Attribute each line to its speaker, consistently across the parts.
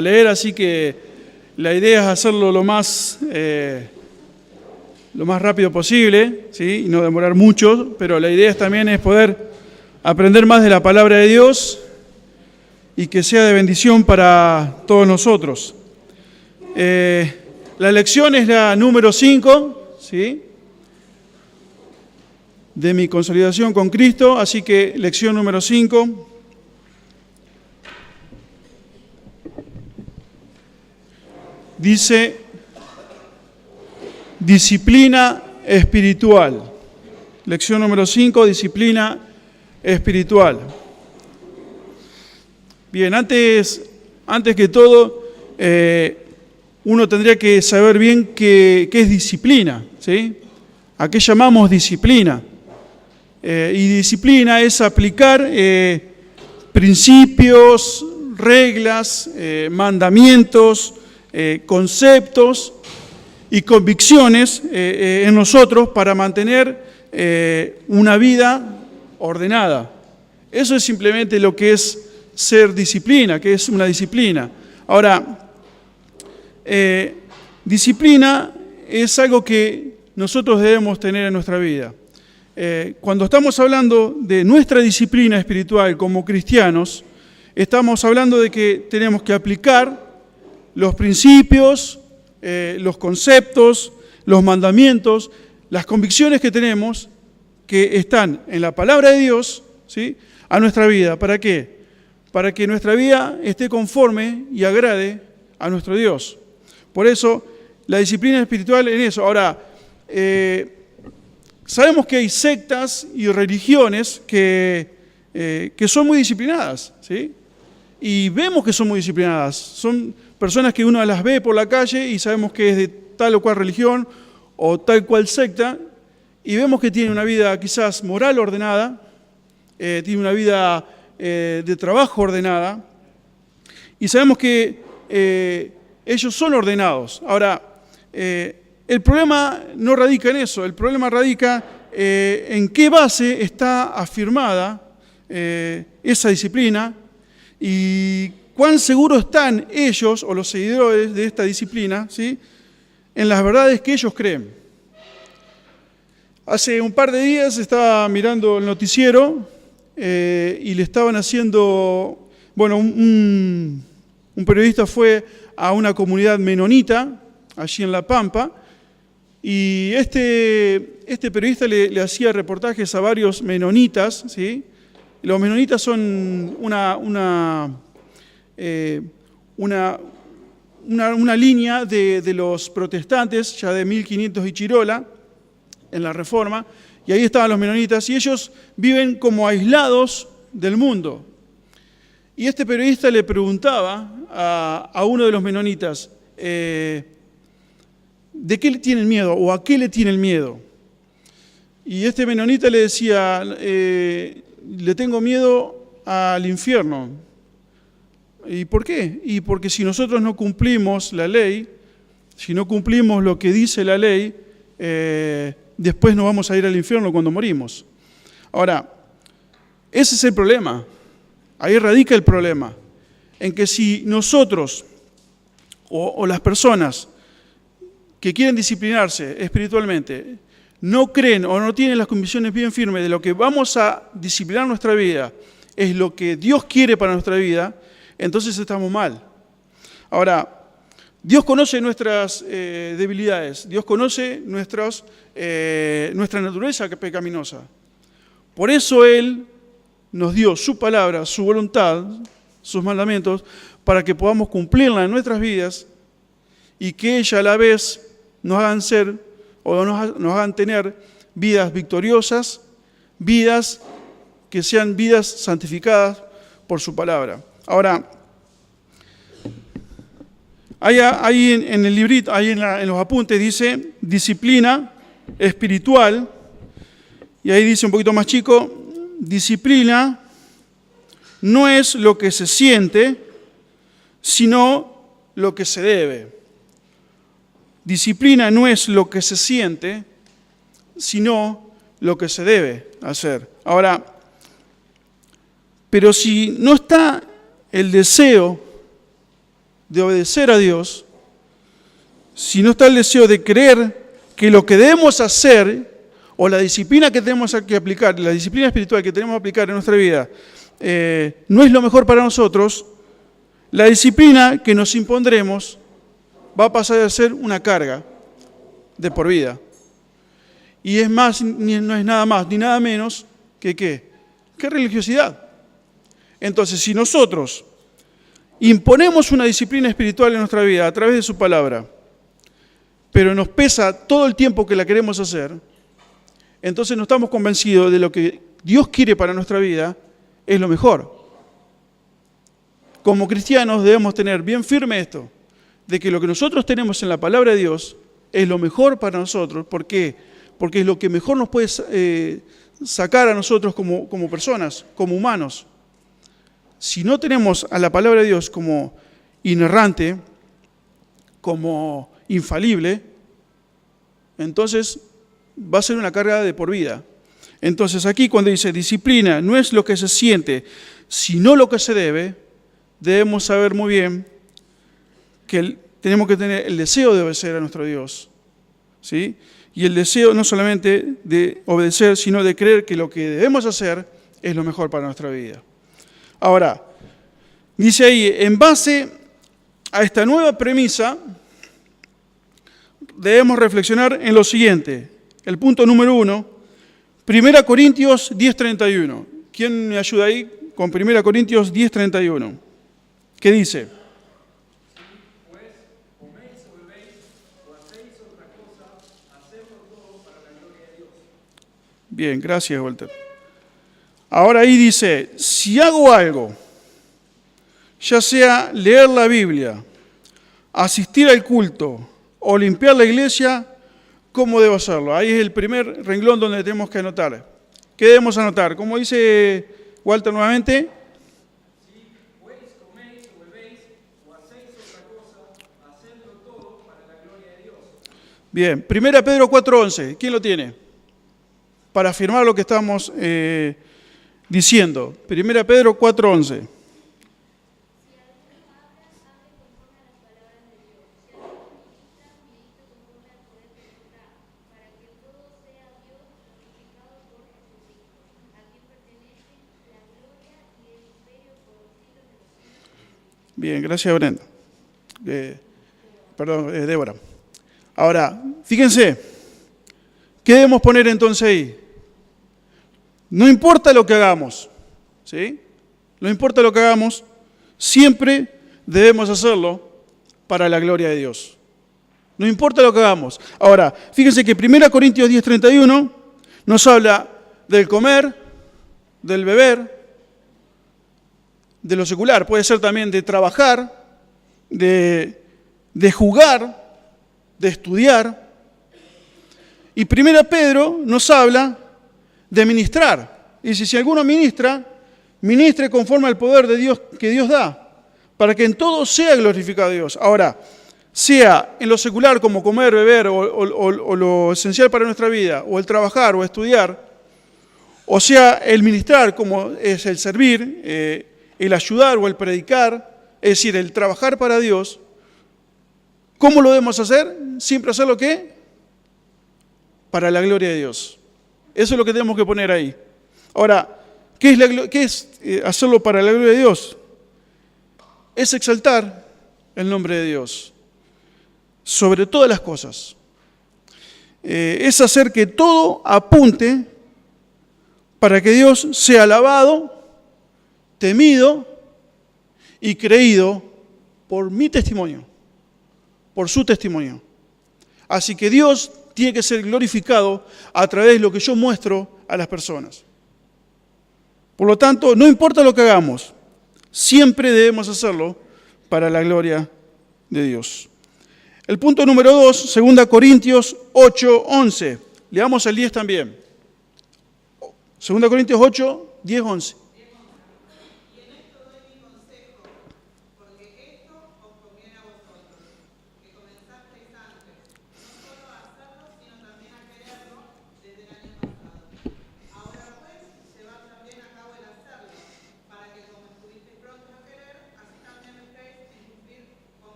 Speaker 1: leer, así que la idea es hacerlo lo más rápido posible, ¿sí? Y no demorar mucho, pero la idea también es poder aprender más de la palabra de Dios y que sea de bendición para todos nosotros. La lección es la número 5, ¿sí? De mi consolidación con Cristo, así que lección número 5. Dice, disciplina espiritual. Lección número 5, disciplina espiritual. Bien, antes que todo, uno tendría que saber bien qué es disciplina, ¿sí? ¿A qué llamamos disciplina? Y disciplina es aplicar principios, reglas, mandamientos, conceptos y convicciones en nosotros para mantener una vida ordenada. Eso es simplemente lo que es ser disciplina, que es una disciplina. Ahora, disciplina es algo que nosotros debemos tener en nuestra vida. Cuando estamos hablando de nuestra disciplina espiritual como cristianos, estamos hablando de que tenemos que aplicar los principios, los conceptos, los mandamientos, las convicciones que tenemos, que están en la palabra de Dios, ¿sí?, a nuestra vida. ¿Para qué? Para que nuestra vida esté conforme y agrade a nuestro Dios. Por eso, la disciplina espiritual en eso. Ahora, sabemos que hay sectas y religiones que son muy disciplinadas, ¿sí? Y vemos que son muy disciplinadas. Son personas que uno las ve por la calle y sabemos que es de tal o cual religión o tal cual secta, y vemos que tienen una vida quizás moral ordenada, tienen una vida de trabajo ordenada, y sabemos que ellos son ordenados. Ahora, el problema no radica en eso, el problema radica en qué base está afirmada esa disciplina y cuán seguros están ellos o los seguidores de esta disciplina, ¿sí?, en las verdades que ellos creen. Hace un par de días estaba mirando el noticiero y le estaban haciendo, un periodista fue a una comunidad menonita, allí en La Pampa, y este periodista le hacía reportajes a varios menonitas, ¿sí? Los menonitas son una línea de los protestantes, ya de 1500 y Chirola, en la Reforma, y ahí estaban los menonitas, y ellos viven como aislados del mundo. Y este periodista le preguntaba a uno de los menonitas, ¿de qué le tienen miedo o a qué le tienen miedo? Y este menonita le decía, le tengo miedo al infierno. ¿Y por qué? Y porque si nosotros no cumplimos la ley, si no cumplimos lo que dice la ley, después nos vamos a ir al infierno cuando morimos. Ahora, ese es el problema. Ahí radica el problema. En que si nosotros o las personas que quieren disciplinarse espiritualmente no creen o no tienen las convicciones bien firmes de lo que vamos a disciplinar nuestra vida, es lo que Dios quiere para nuestra vida, entonces estamos mal. Ahora, Dios conoce nuestras debilidades, Dios conoce nuestra naturaleza pecaminosa. Por eso Él nos dio su palabra, su voluntad, sus mandamientos, para que podamos cumplirla en nuestras vidas y que ella a la vez nos hagan ser o nos hagan tener vidas victoriosas, vidas que sean vidas santificadas por su palabra. Ahora, ahí en el librito, ahí en los apuntes dice disciplina espiritual, y ahí dice un poquito más chico, disciplina no es lo que se siente, sino lo que se debe. Disciplina no es lo que se siente, sino lo que se debe hacer. Ahora, pero si no está el deseo de obedecer a Dios, si no está el deseo de creer que lo que debemos hacer, o la disciplina que tenemos que aplicar, la disciplina espiritual que tenemos que aplicar en nuestra vida, no es lo mejor para nosotros, la disciplina que nos impondremos va a pasar a ser una carga de por vida. Y es más, no es nada más ni nada menos que ¿qué? ¿Qué religiosidad? Entonces, si nosotros imponemos una disciplina espiritual en nuestra vida a través de su palabra, pero nos pesa todo el tiempo que la queremos hacer, entonces no estamos convencidos de lo que Dios quiere para nuestra vida es lo mejor. Como cristianos debemos tener bien firme esto, de que lo que nosotros tenemos en la palabra de Dios es lo mejor para nosotros. ¿Por qué? Porque es lo que mejor nos puede sacar a nosotros como personas, como humanos. Si no tenemos a la palabra de Dios como inerrante, como infalible, entonces va a ser una carga de por vida. Entonces aquí cuando dice disciplina no es lo que se siente, sino lo que se debe, debemos saber muy bien que tenemos que tener el deseo de obedecer a nuestro Dios, ¿sí? Y el deseo no solamente de obedecer, sino de creer que lo que debemos hacer es lo mejor para nuestra vida. Ahora, dice ahí, en base a esta nueva premisa, debemos reflexionar en lo siguiente. El punto número 1, 1 Corintios 10:31. ¿Quién me ayuda ahí con 1 Corintios 10:31? ¿Qué dice?
Speaker 2: Pues coméis o bebéis o hacéis otra cosa, hacedlo todo para la gloria de Dios.
Speaker 1: Bien, gracias, Walter. Ahora ahí dice, si hago algo, ya sea leer la Biblia, asistir al culto o limpiar la iglesia, ¿cómo debo hacerlo? Ahí es el primer renglón donde tenemos que anotar. ¿Qué debemos anotar? Como dice Walter nuevamente,
Speaker 2: Si pues coméis o bebéis o hacéis otra cosa, hacedlo todo para la gloria de Dios.
Speaker 1: bien, 1 Pedro 4:11, ¿quién lo tiene? Para afirmar lo que estamos diciendo. 1 Pedro 4:11. Bien, gracias, Brenda. Débora. Ahora, fíjense, ¿qué debemos poner entonces ahí? No importa lo que hagamos, ¿sí? No importa lo que hagamos, siempre debemos hacerlo para la gloria de Dios. No importa lo que hagamos. Ahora, fíjense que 1 Corintios 10:31 nos habla del comer, del beber, de lo secular. Puede ser también de trabajar, de jugar, de estudiar. Y 1 Pedro nos habla de ministrar. Dice, si alguno ministra, ministre conforme al poder de Dios que Dios da, para que en todo sea glorificado Dios. Ahora, sea en lo secular como comer, beber o lo esencial para nuestra vida, o el trabajar o estudiar, o sea el ministrar como es el servir, el ayudar o el predicar, es decir, el trabajar para Dios, ¿cómo lo debemos hacer? Siempre hacerlo ¿qué? Para la gloria de Dios. Eso es lo que tenemos que poner ahí. Ahora, ¿qué es hacerlo para la gloria de Dios? Es exaltar el nombre de Dios sobre todas las cosas. Es hacer que todo apunte para que Dios sea alabado, temido y creído por mi testimonio, por su testimonio. Así que Dios tiene que ser glorificado a través de lo que yo muestro a las personas. Por lo tanto, no importa lo que hagamos, siempre debemos hacerlo para la gloria de Dios. El punto número 2, 2 Corintios 8:11. Leamos el 10 también. 2 Corintios 8, 10, 11.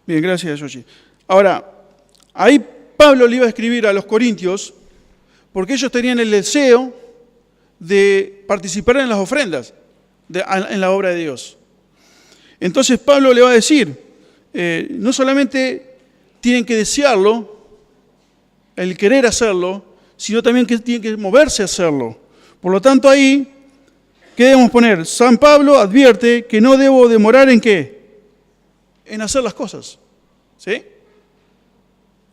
Speaker 1: Bien, gracias, Yoshi. Ahora, ahí Pablo le iba a escribir a los corintios porque ellos tenían el deseo de participar en las ofrendas, en la obra de Dios. Entonces Pablo le va a decir, no solamente tienen que desearlo, el querer hacerlo, sino también que tienen que moverse a hacerlo. Por lo tanto ahí, ¿qué debemos poner? San Pablo advierte que no debo demorar ¿en qué? En hacer las cosas. ¿Sí?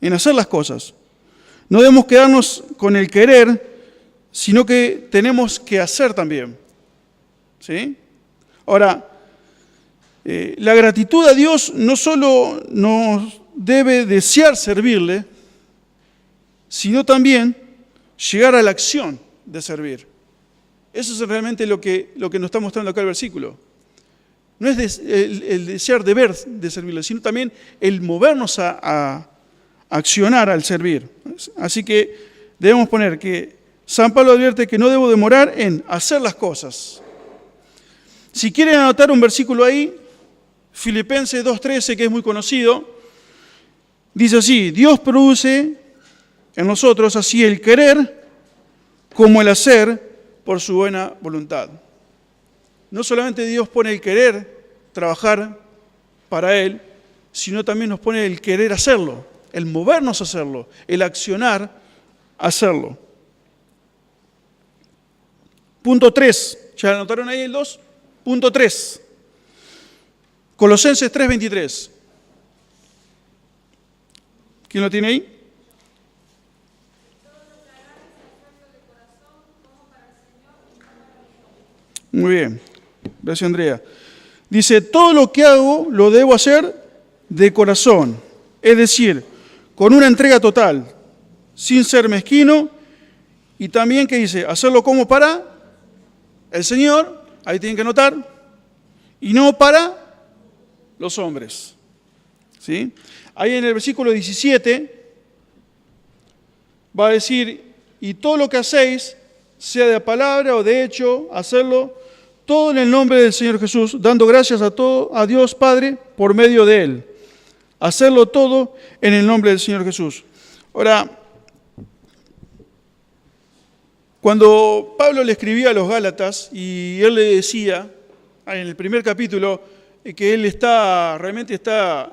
Speaker 1: En hacer las cosas. No debemos quedarnos con el querer, sino que tenemos que hacer también. ¿Sí? Ahora, la gratitud a Dios no solo nos debe desear servirle, sino también llegar a la acción de servir. Eso es realmente lo que nos está mostrando acá el versículo. No es el desear deber de servirle, sino también el movernos a accionar al servir. Así que debemos poner que San Pablo advierte que no debo demorar en hacer las cosas. Si quieren anotar un versículo ahí, Filipenses 2:13, que es muy conocido, dice así: Dios produce en nosotros así el querer como el hacer por su buena voluntad. No solamente Dios pone el querer trabajar para Él, sino también nos pone el querer hacerlo, el movernos a hacerlo, el accionar a hacerlo. Punto 3, ¿ya anotaron ahí el 2? Punto 3, Colosenses 3:23. ¿Quién lo tiene ahí? Muy bien, gracias Andrea. Dice, todo lo que hago lo debo hacer de corazón, es decir, con una entrega total, sin ser mezquino, y también, ¿qué dice? Hacerlo como para el Señor, ahí tienen que anotar, y no para los hombres. ¿Sí? Ahí en el versículo 17 va a decir, y todo lo que hacéis, sea de palabra o de hecho, hacerlo todo en el nombre del Señor Jesús, dando gracias a Dios Padre por medio de Él. Hacerlo todo en el nombre del Señor Jesús. Ahora, cuando Pablo le escribía a los Gálatas y él le decía, en el primer capítulo, que él realmente está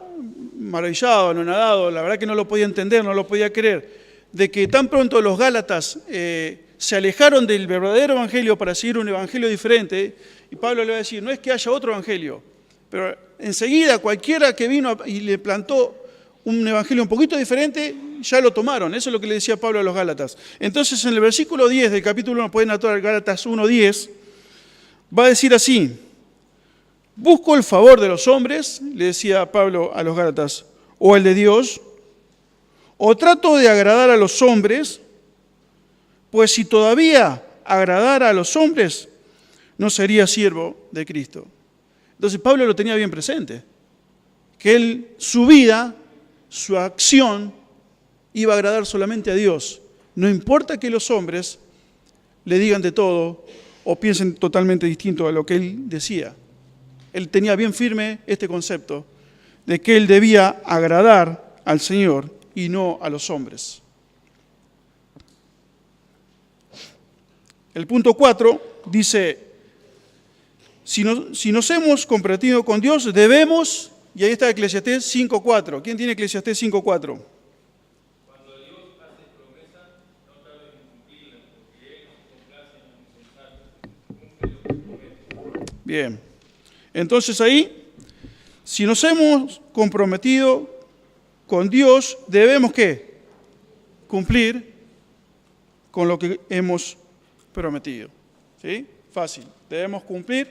Speaker 1: maravillado, anonadado, la verdad que no lo podía entender, no lo podía creer, de que tan pronto los Gálatas se alejaron del verdadero evangelio para seguir un evangelio diferente, y Pablo le va a decir, no es que haya otro evangelio, pero enseguida cualquiera que vino y le plantó un evangelio un poquito diferente, ya lo tomaron. Eso es lo que le decía Pablo a los Gálatas. Entonces en el versículo 10 del capítulo 1, pueden anotar Gálatas 1:10, va a decir así, busco el favor de los hombres, le decía Pablo a los Gálatas, o el de Dios, o trato de agradar a los hombres, pues si todavía agradara a los hombres, no sería siervo de Cristo. Entonces Pablo lo tenía bien presente, que su vida, su acción, iba a agradar solamente a Dios. No importa que los hombres le digan de todo o piensen totalmente distinto a lo que él decía. Él tenía bien firme este concepto de que él debía agradar al Señor y no a los hombres. El punto 4 dice, si nos hemos comprometido con Dios, debemos, y ahí está Eclesiastés 5:4. ¿Quién tiene Eclesiastés 5:4?
Speaker 2: Cuando Dios hace promesa, no tarda en cumplirla, porque Él no se complace en los insensatos, cumple lo que promete.
Speaker 1: Bien, entonces ahí, si nos hemos comprometido con Dios, debemos ¿qué? Cumplir con lo que hemos prometido. ¿Sí? Fácil. Debemos cumplir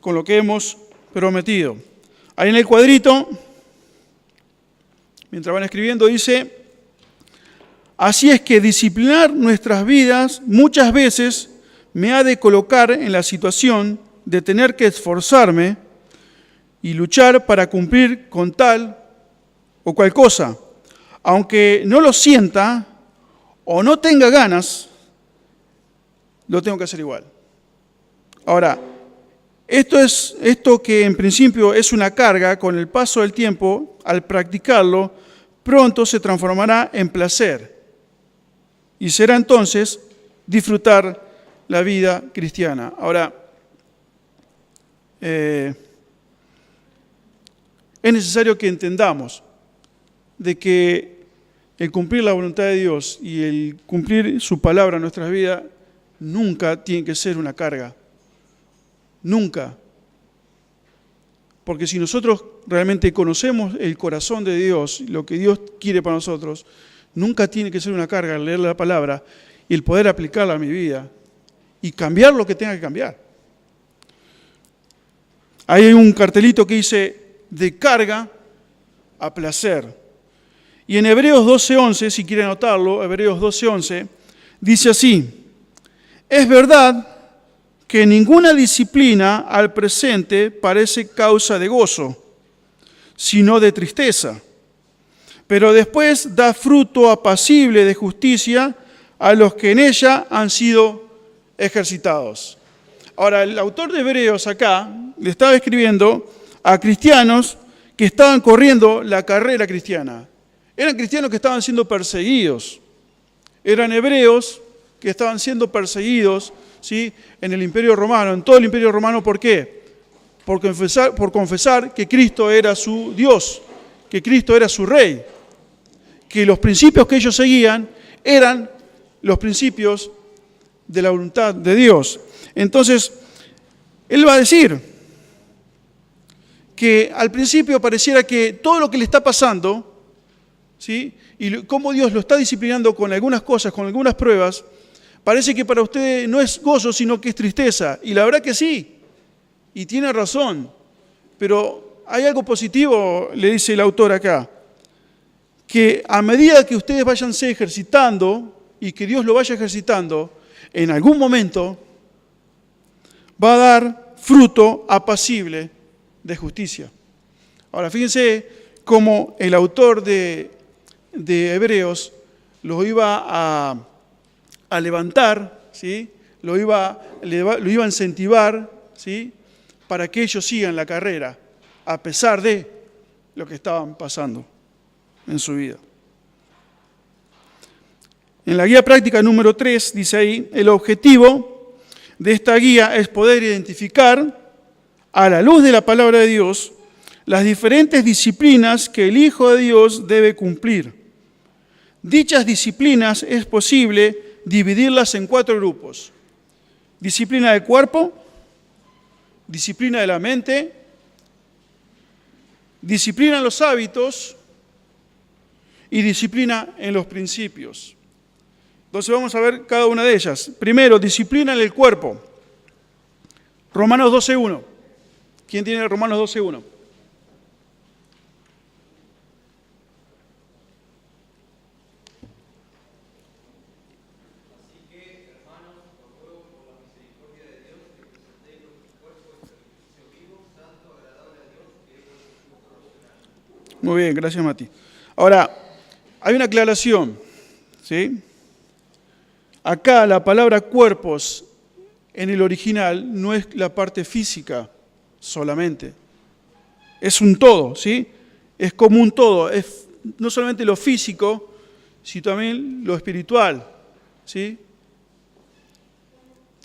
Speaker 1: con lo que hemos prometido. Ahí en el cuadrito, mientras van escribiendo, dice, así es que disciplinar nuestras vidas muchas veces me ha de colocar en la situación de tener que esforzarme y luchar para cumplir con tal o cual cosa. Aunque no lo sienta o no tenga ganas, lo tengo que hacer igual. Ahora, Esto que en principio es una carga, con el paso del tiempo, al practicarlo, pronto se transformará en placer. Y será entonces disfrutar la vida cristiana. Ahora, es necesario que entendamos de que el cumplir la voluntad de Dios y el cumplir su palabra en nuestras vidas nunca tiene que ser una carga. Nunca. Porque si nosotros realmente conocemos el corazón de Dios, lo que Dios quiere para nosotros, nunca tiene que ser una carga el leer la palabra y el poder aplicarla a mi vida y cambiar lo que tenga que cambiar. Ahí hay un cartelito que dice de carga a placer. Y en Hebreos 12:11, si quieren anotarlo, Hebreos 12:11, dice así: es verdad que ninguna disciplina al presente parece causa de gozo, sino de tristeza, pero después da fruto apacible de justicia a los que en ella han sido ejercitados. Ahora, el autor de Hebreos acá le estaba escribiendo a cristianos que estaban corriendo la carrera cristiana. Eran cristianos que estaban siendo perseguidos. Eran hebreos que estaban siendo perseguidos, ¿sí?, en el Imperio Romano, en todo el Imperio Romano. ¿Por qué? Por confesar que Cristo era su Dios, que Cristo era su Rey, que los principios que ellos seguían eran los principios de la voluntad de Dios. Entonces, él va a decir que al principio pareciera que todo lo que le está pasando, ¿sí?, y cómo Dios lo está disciplinando con algunas cosas, con algunas pruebas, parece que para usted no es gozo, sino que es tristeza. Y la verdad que sí, y tiene razón. Pero hay algo positivo, le dice el autor acá, que a medida que ustedes váyanse ejercitando y que Dios lo vaya ejercitando, en algún momento va a dar fruto apacible de justicia. Ahora, fíjense cómo el autor de Hebreos los iba a levantar, ¿sí?, lo iba a incentivar, ¿sí?, para que ellos sigan la carrera, a pesar de lo que estaban pasando en su vida. En la guía práctica número 3, dice ahí, el objetivo de esta guía es poder identificar, a la luz de la palabra de Dios, las diferentes disciplinas que el Hijo de Dios debe cumplir. Dichas disciplinas es posible dividirlas en 4 grupos: disciplina del cuerpo, disciplina de la mente, disciplina en los hábitos y disciplina en los principios. Entonces vamos a ver cada una de ellas. Primero, disciplina en el cuerpo. Romanos 12:1. ¿Quién tiene Romanos 12:1? Muy bien, gracias Mati. Ahora, hay una aclaración, ¿sí? Acá la palabra cuerpos en el original no es la parte física solamente. Es un todo, ¿sí? Es como un todo. Es no solamente lo físico, sino también lo espiritual, ¿sí?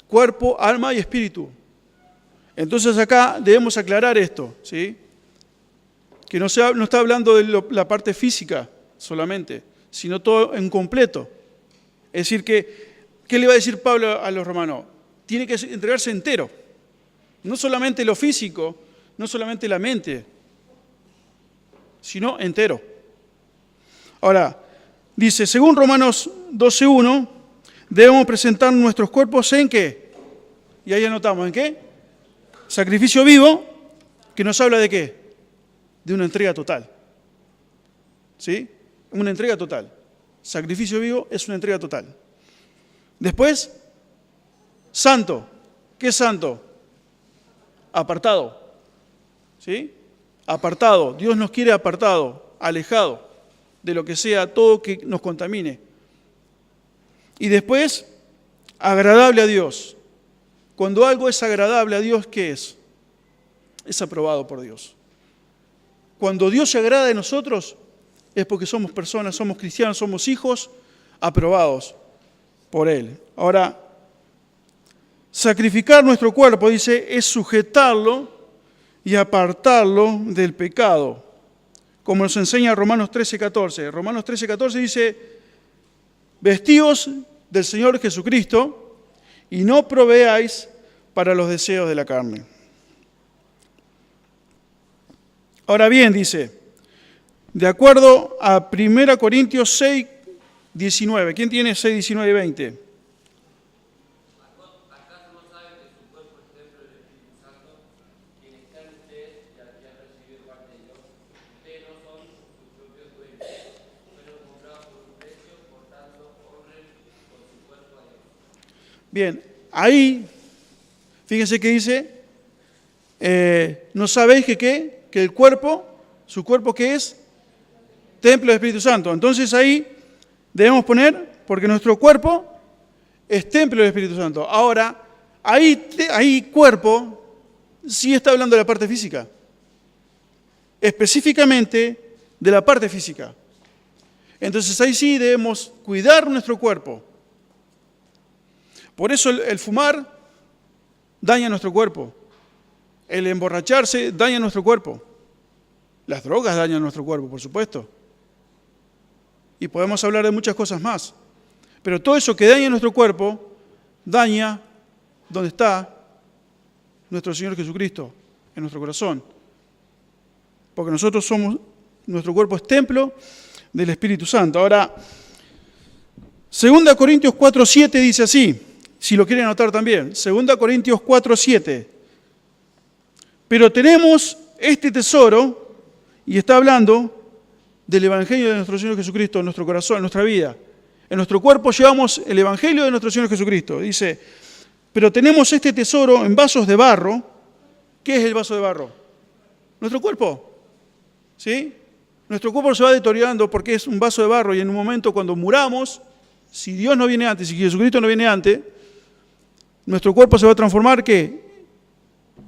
Speaker 1: Cuerpo, alma y espíritu. Entonces acá debemos aclarar esto, ¿sí? Que no está hablando de la parte física solamente, sino todo en completo. Es decir, ¿qué le va a decir Pablo a los romanos? Tiene que entregarse entero. No solamente lo físico, no solamente la mente, sino entero. Ahora, dice, según Romanos 12:1, debemos presentar nuestros cuerpos ¿en qué? Y ahí anotamos, ¿en qué? Sacrificio vivo, que nos habla de qué? De una entrega total. ¿Sí? Una entrega total. Sacrificio vivo es una entrega total. Después, santo. ¿Qué es santo? Apartado. ¿Sí? Apartado. Dios nos quiere apartado, alejado de lo que sea todo que nos contamine. Y después, agradable a Dios. Cuando algo es agradable a Dios, ¿qué es? es aprobado por Dios. Cuando Dios se agrada de nosotros, es porque somos personas, somos cristianos, somos hijos aprobados por Él. Ahora, sacrificar nuestro cuerpo, dice, es sujetarlo y apartarlo del pecado, como nos enseña Romanos 13:14. Romanos 13:14 dice, vestíos del Señor Jesucristo y no proveáis para los deseos de la carne. Ahora bien, dice, de acuerdo a 1 Corintios 6:19, ¿quién tiene 6, 19 y 20?
Speaker 3: ¿Acaso no saben que su cuerpo es templo del Espíritu Santo, quien está en ustedes y al que han recibido parte de Dios? Ustedes no son sus propios dueños, fueron comprados por un precio, por tanto, honren con su cuerpo a Dios.
Speaker 1: Bien, ahí, fíjense que dice, ¿no sabéis que qué? Que el cuerpo, su cuerpo ¿qué es? Templo del Espíritu Santo. Entonces ahí debemos poner, porque nuestro cuerpo es templo del Espíritu Santo. Ahora, ahí cuerpo sí está hablando de la parte física. Específicamente de la parte física. Entonces ahí sí debemos cuidar nuestro cuerpo. Por eso el fumar daña nuestro cuerpo. El emborracharse daña nuestro cuerpo. Las drogas dañan nuestro cuerpo, por supuesto. Y podemos hablar de muchas cosas más. Pero todo eso que daña nuestro cuerpo, daña donde está nuestro Señor Jesucristo, en nuestro corazón. Porque nuestro cuerpo es templo del Espíritu Santo. Ahora, 2 Corintios 4:7 dice así, si lo quieren anotar también. 2 Corintios 4:7. Pero tenemos este tesoro, y está hablando del Evangelio de nuestro Señor Jesucristo en nuestro corazón, en nuestra vida. En nuestro cuerpo llevamos el Evangelio de nuestro Señor Jesucristo. Dice, pero tenemos este tesoro en vasos de barro. ¿Qué es el vaso de barro? Nuestro cuerpo. ¿Sí? Nuestro cuerpo se va deteriorando porque es un vaso de barro y en un momento cuando muramos, si Dios no viene antes, si Jesucristo no viene antes, nuestro cuerpo se va a transformar, ¿qué?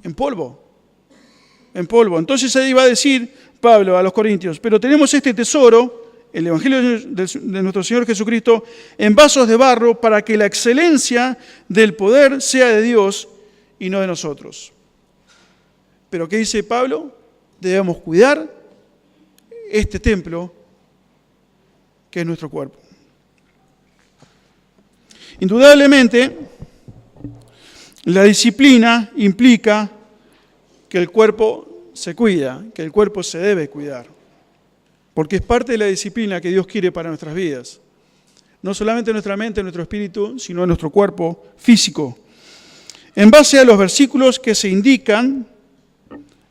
Speaker 1: En polvo. En polvo. Entonces ahí va a decir Pablo a los Corintios, pero tenemos este tesoro, el Evangelio de nuestro Señor Jesucristo, en vasos de barro para que la excelencia del poder sea de Dios y no de nosotros. Pero ¿qué dice Pablo? Debemos cuidar este templo que es nuestro cuerpo. Indudablemente, la disciplina implica que el cuerpo se cuida, que el cuerpo se debe cuidar, porque es parte de la disciplina que Dios quiere para nuestras vidas. No solamente nuestra mente, nuestro espíritu, sino nuestro cuerpo físico. En base a los versículos que se indican,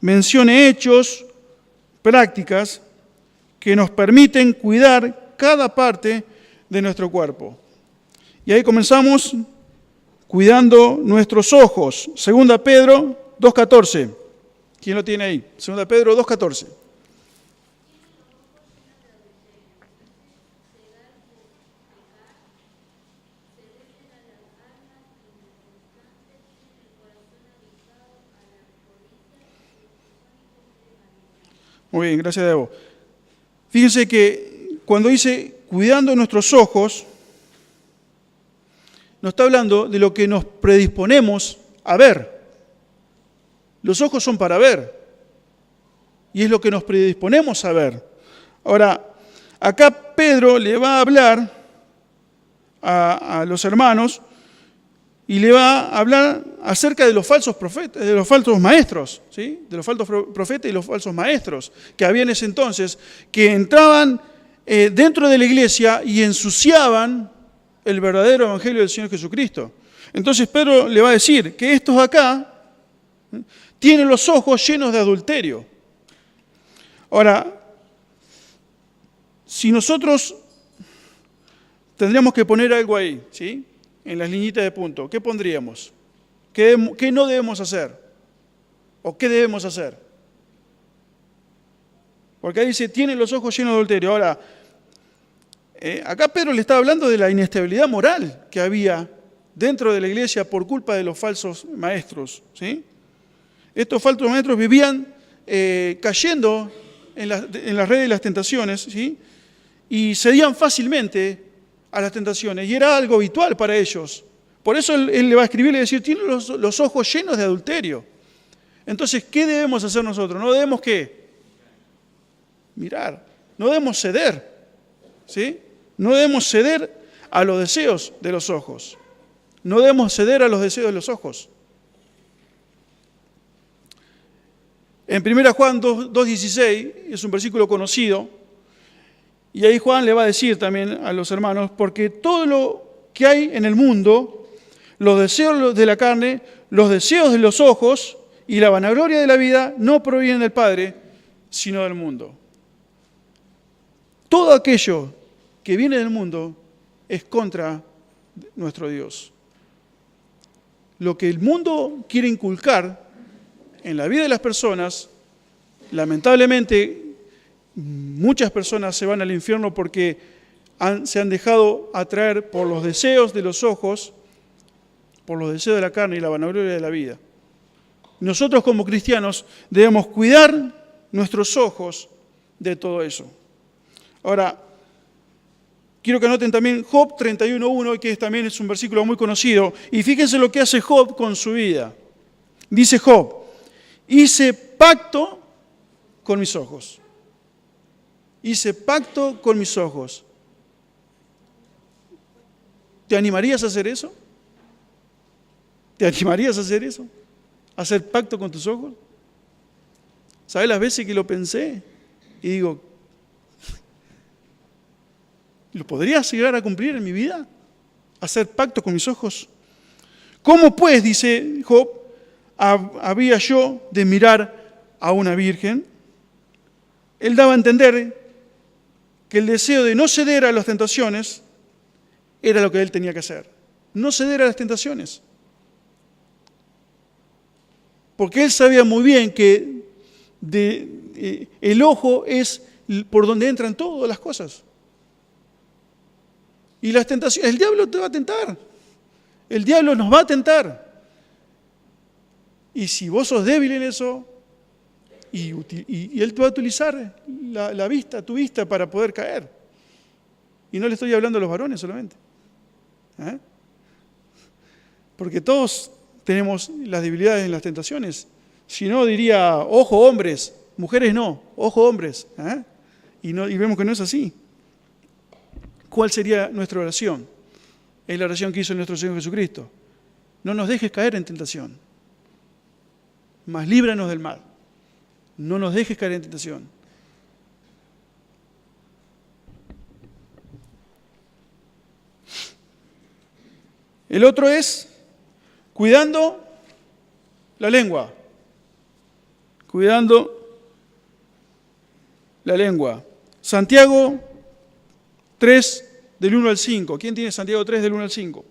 Speaker 1: mencione hechos, prácticas, que nos permiten cuidar cada parte de nuestro cuerpo. Y ahí comenzamos cuidando nuestros ojos. 2 Pedro 2:14. ¿Quién lo tiene ahí? 2 Pedro 2:14. Muy bien, gracias Debo. Fíjense que cuando dice cuidando nuestros ojos, nos está hablando de lo que nos predisponemos a ver. Los ojos son para ver. Y es lo que nos predisponemos a ver. Ahora, acá Pedro le va a hablar a los hermanos y le va a hablar acerca de los falsos profetas, de los falsos maestros, ¿sí? De los falsos profetas y los falsos maestros que había en ese entonces, que entraban dentro de la iglesia y ensuciaban el verdadero evangelio del Señor Jesucristo. Entonces Pedro le va a decir que estos acá tienen los ojos llenos de adulterio. Ahora, si nosotros tendríamos que poner algo ahí, ¿sí? En las liñitas de punto, ¿qué pondríamos? ¿Qué no debemos hacer? ¿O qué debemos hacer? Porque ahí dice, tienen los ojos llenos de adulterio. Ahora, acá Pedro le está hablando de la inestabilidad moral que había dentro de la iglesia por culpa de los falsos maestros, ¿sí? Estos falsos maestros vivían cayendo en las redes de las tentaciones, ¿sí? Y cedían fácilmente a las tentaciones, y era algo habitual para ellos. Por eso él le va a escribir y le va a decir, tienen los ojos llenos de adulterio. Entonces, ¿qué debemos hacer nosotros? No debemos, ¿qué? Mirar. No debemos ceder, ¿sí? No debemos ceder a los deseos de los ojos. No debemos ceder a los deseos de los ojos. En 1 Juan 2:16 es un versículo conocido, y ahí Juan le va a decir también a los hermanos, porque todo lo que hay en el mundo, los deseos de la carne, los deseos de los ojos y la vanagloria de la vida no provienen del Padre, sino del mundo. Todo aquello que viene del mundo es contra nuestro Dios. Lo que el mundo quiere inculcar en la vida de las personas, lamentablemente, muchas personas se van al infierno porque se han dejado atraer por los deseos de los ojos, por los deseos de la carne y la vanagloria de la vida. Nosotros como cristianos debemos cuidar nuestros ojos de todo eso. Ahora, quiero que anoten también Job 31:1, que también es un versículo muy conocido. Y fíjense lo que hace Job con su vida. Dice Job, hice pacto con mis ojos. Hice pacto con mis ojos. ¿Te animarías a hacer eso? ¿Te animarías a hacer eso? ¿A hacer pacto con tus ojos? ¿Sabes las veces que lo pensé? Y digo, ¿lo podría llegar a cumplir en mi vida? ¿Hacer pacto con mis ojos? ¿Cómo pues, dice Job, había yo de mirar a una virgen? Él daba a entender que el deseo de no ceder a las tentaciones era lo que él tenía que hacer. No ceder a las tentaciones. Porque él sabía muy bien que el ojo es por donde entran todas las cosas. Y las tentaciones, el diablo te va a tentar. El diablo nos va a tentar. Y si vos sos débil en eso, y él te va a utilizar la vista, tu vista, para poder caer. Y no le estoy hablando a los varones solamente. Porque todos tenemos las debilidades en las tentaciones. Si no, diría, ojo hombres, mujeres no, ojo hombres. Y vemos que no es así. ¿Cuál sería nuestra oración? Es la oración que hizo nuestro Señor Jesucristo. No nos dejes caer en tentación, mas líbranos del mal. No nos dejes caer en tentación. El otro es cuidando la lengua. Cuidando la lengua. Santiago 3, del 1 al 5. ¿Quién tiene Santiago 3, del 1 al 5?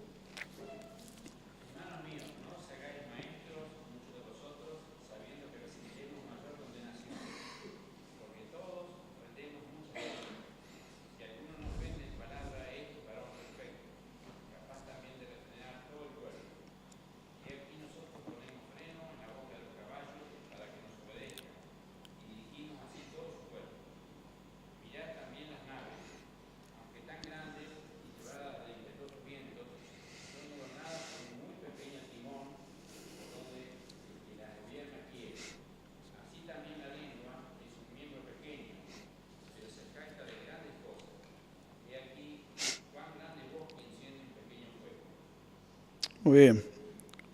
Speaker 1: Muy bien.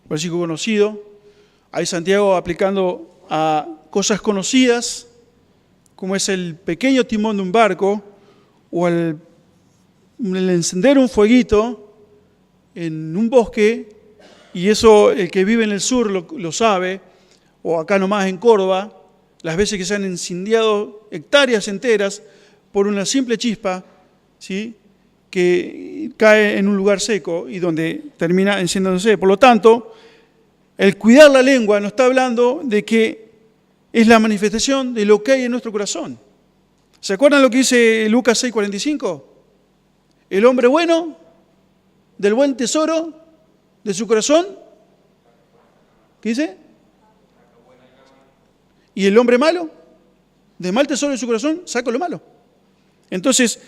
Speaker 1: Versículo conocido. Ahí Santiago aplicando a cosas conocidas, como es el pequeño timón de un barco, o el encender un fueguito en un bosque, y eso el que vive en el sur lo sabe, o acá nomás en Córdoba, las veces que se han incendiado hectáreas enteras por una simple chispa, ¿sí?, que cae en un lugar seco y donde termina encendiéndose. Por lo tanto, el cuidar la lengua nos está hablando de que es la manifestación de lo que hay en nuestro corazón. ¿Se acuerdan lo que dice Lucas 6:45? El hombre bueno, del buen tesoro de su corazón, ¿qué dice? ¿Y el hombre malo? De mal tesoro de su corazón, saca lo malo. Entonces,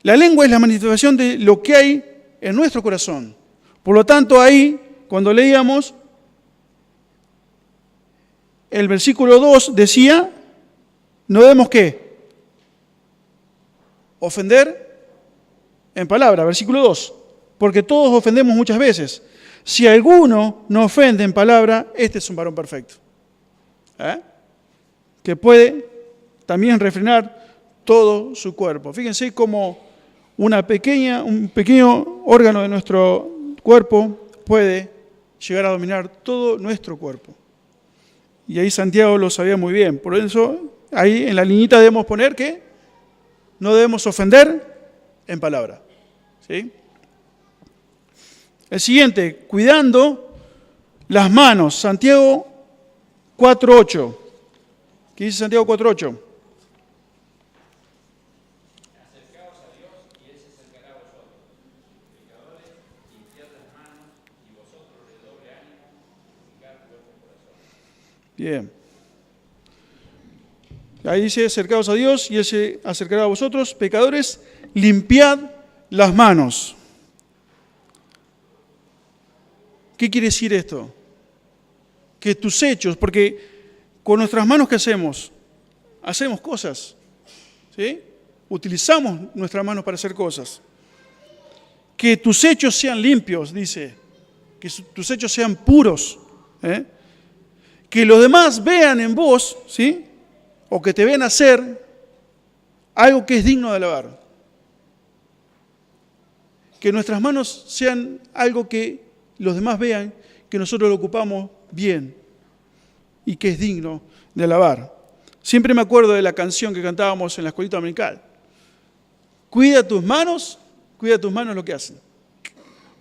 Speaker 1: la lengua es la manifestación de lo que hay en nuestro corazón. Por lo tanto, ahí, cuando leíamos, el versículo 2 decía, no debemos ¿qué? Ofender en palabra, versículo 2. Porque todos ofendemos muchas veces. Si alguno no ofende en palabra, este es un varón perfecto. Que puede también refrenar todo su cuerpo. Fíjense cómo un pequeño órgano de nuestro cuerpo puede llegar a dominar todo nuestro cuerpo. Y ahí Santiago lo sabía muy bien. Por eso, ahí en la liñita debemos poner que no debemos ofender en palabra. ¿Sí? El siguiente, cuidando las manos. Santiago 4:8. ¿Qué dice Santiago 4:8?
Speaker 2: Acercaos a Dios y Él se acercará a vosotros. Pecadores, limpiad las manos y vosotros de doble ánimo, purificad vuestro corazón.
Speaker 1: Bien. Ahí dice, acercaos a Dios y Él se acercará a vosotros. Pecadores, limpiad las manos. ¿Qué quiere decir esto? Que tus hechos, porque con nuestras manos ¿qué hacemos? Hacemos cosas. ¿Sí? Utilizamos nuestras manos para hacer cosas. Que tus hechos sean limpios, dice. Que tus hechos sean puros. Que los demás vean en vos, ¿sí? O que te vean hacer algo que es digno de alabar. Que nuestras manos sean algo que los demás vean que nosotros lo ocupamos bien y que es digno de alabar. Siempre me acuerdo de la canción que cantábamos en la escuelita dominical. Cuida tus manos lo que hacen.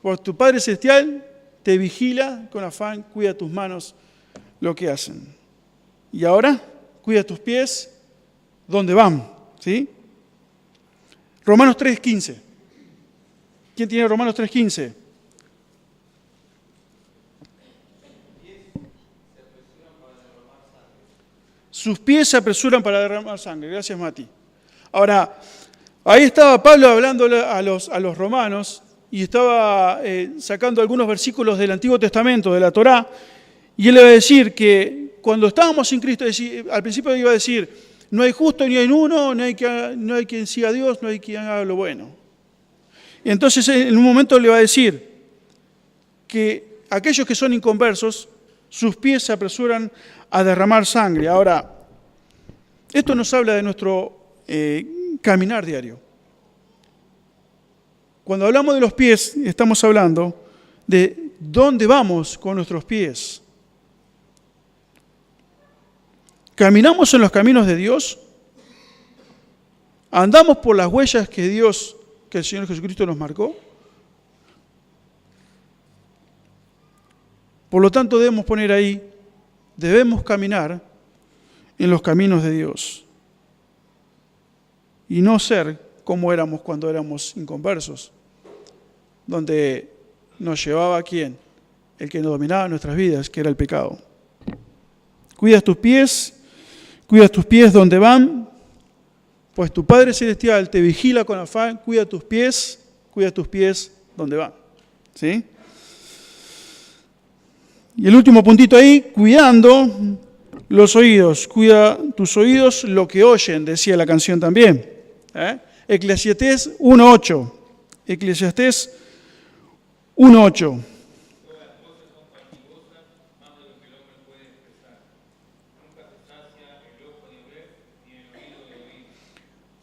Speaker 1: Por tu Padre Celestial te vigila con afán, cuida tus manos lo que hacen. Y ahora, cuida tus pies donde van. ¿Sí? Romanos 3:15. ¿Quién tiene Romanos 3:15? Sus pies se apresuran para derramar sangre. Gracias, Mati. Ahora, ahí estaba Pablo hablando a los romanos y estaba sacando algunos versículos del Antiguo Testamento, de la Torá, y él le iba a decir que cuando estábamos sin Cristo, al principio iba a decir, no hay justo ni hay uno, no hay quien siga a Dios, no hay quien haga lo bueno. Y entonces en un momento le va a decir que aquellos que son inconversos, sus pies se apresuran a derramar sangre. Ahora, esto nos habla de nuestro caminar diario. Cuando hablamos de los pies, estamos hablando de dónde vamos con nuestros pies. ¿Caminamos en los caminos de Dios? ¿Andamos por las huellas que el Señor Jesucristo nos marcó? Por lo tanto, debemos poner ahí, debemos caminar en los caminos de Dios y no ser como éramos cuando éramos inconversos, donde nos llevaba ¿quién? El que nos dominaba nuestras vidas, que era el pecado. Cuida tus pies donde van, pues tu Padre Celestial te vigila con afán, cuida tus pies donde van. ¿Sí? Y el último puntito ahí, cuidando los oídos. Cuida tus oídos lo que oyen, decía la canción también. Eclesiastés 1:8. Eclesiastés 1:8.